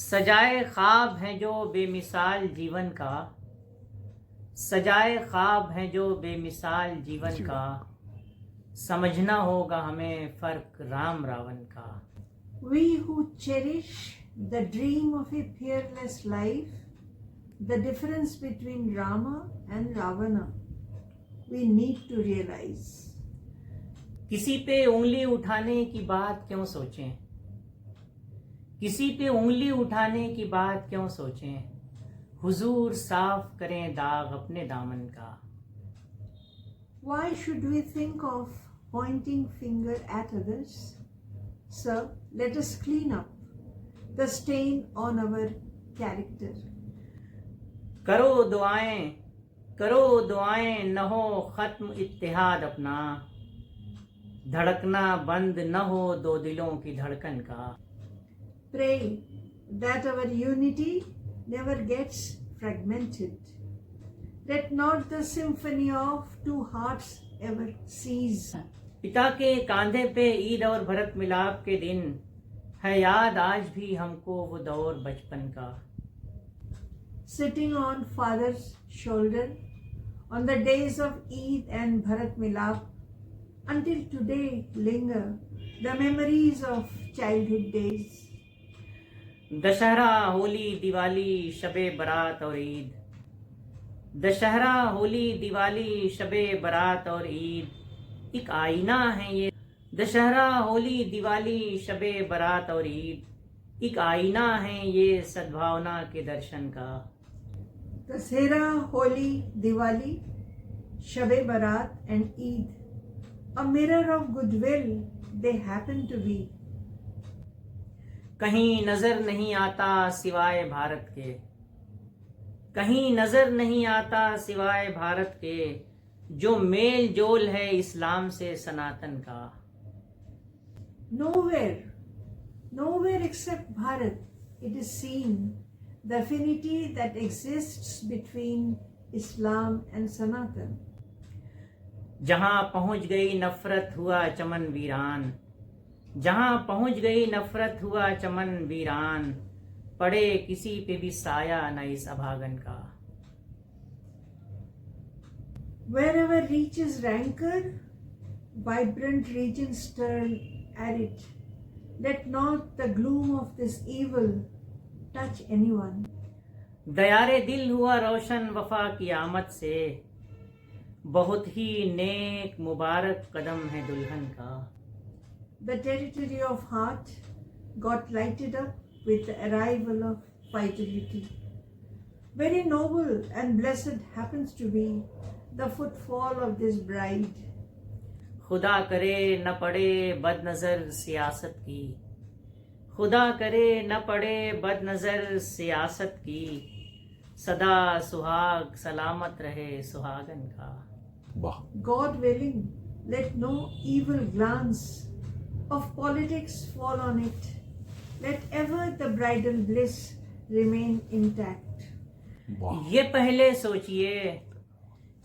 सजाए ख्वाब हैं जो बेमिसाल जीवन का, सजाए ख्वाब हैं जो बेमिसाल जीवन का, समझना होगा हमें फर्क राम रावण का। We who cherish the dream of a fearless life, the difference between Rama and Ravana, we need to realize. किसी पे उंगली उठाने की बात क्यों सोचें, किसी पे उंगली उठाने की बात क्यों सोचें, हुजूर साफ करें दाग अपने दामन का। Why should we think of pointing finger at others? Sir, let us clean up the stain on our character. करो दुआएं, करो दुआएं, न हो खत्म इत्तेहाद अपना, धड़कना बंद न हो दो दिलों की धड़कन का। Pray that our unity never gets fragmented. Let not the symphony of two hearts ever cease. पिता के कांधे पे ईद और भरत मिलाप के दिन है याद आज भी हमको वो दौर बचपन का। Sitting on father's shoulder on the days of Eid and Bharat Milap, until today linger the memories of childhood days. Dussehra Holi Diwali Shabe बारात और ईद, दशहरा होली दिवाली शबे बारात और ईद एक आईना है ये। दशहरा होली दिवाली शबे बारात और ईद एक आईना है ये सद्भावना के दर्शन का। Dasera, Holi, Diwali, Shabe Barat and Eid, a mirror of goodwill they happen to be. कहीं नजर नहीं आता सिवाय भारत के, कहीं नजर नहीं आता सिवाय भारत के, जो मेल जोल है इस्लाम से सनातन का। Nowhere, nowhere except Bharat, it is seen the affinity that exists between Islam and Sanatan. जहां पहुंच गई नफरत हुआ चमन वीरान, जहां पहुंच गई नफरत हुआ चमन वीरान, पड़े किसी पे भी साया न इस अभागन का। Wherever reaches rancor, vibrant regions turn arid. Let not the gloom of this evil touch anyone. Diyar-e दिल हुआ रोशन वफा की आमद से, बहुत ही नेक मुबारक कदम है दुल्हन का। The territory of heart got lighted up with the arrival of fidelity. Very noble and blessed happens to be the footfall of this bride. खुदा करे न पड़े बदनजर सियासत की, खुदा करे न पड़े बदनजर सियासत की, सदा सुहाग सलामत रहे सुहागन का। God willing, let no evil glance of politics fall on it. Let ever the bridal bliss remain intact. ये पहले सोचिए,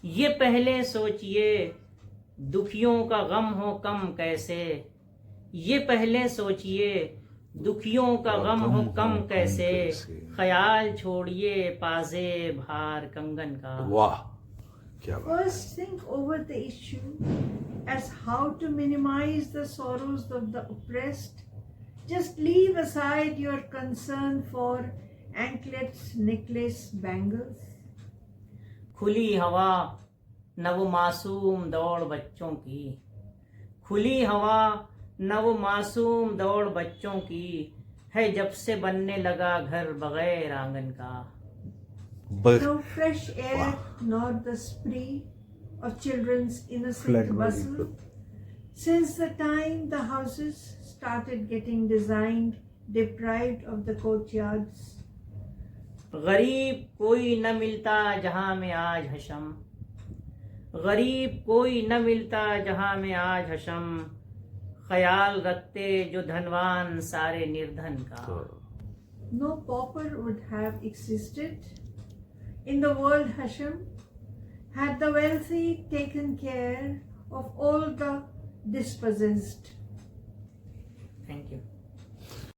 ये पहले सोचिए, दुखियों का गम हो कम कैसे, ये पहले सोचिए, दुखियों का गम हो कम कैसे, ख्याल छोड़िए पाजे भार कंगन का। वाह क्या बात। First think over the issue as how to minimize the sorrows of the oppressed. Just leave aside your concern for anklets, necklace, bangles. खुली हवा न वो मासूम दौड़ बच्चों की, खुली हवा न वो मासूम दौड़ बच्चों की, है जब से बनने लगा घर बगैर आंगन का। No fresh air nor the spree of children's innocent bustle. Since the time the houses started getting designed, deprived of the courtyards. गरीब कोई न मिलता जहां में आज हशम, गरीब कोई न मिलता जहां में आज हशम, ख्याल रखते जो धनवान सारे निर्धन का। No pauper would have existed in the world Hashem had the wealthy taken care of all the dispossessed. Thank you.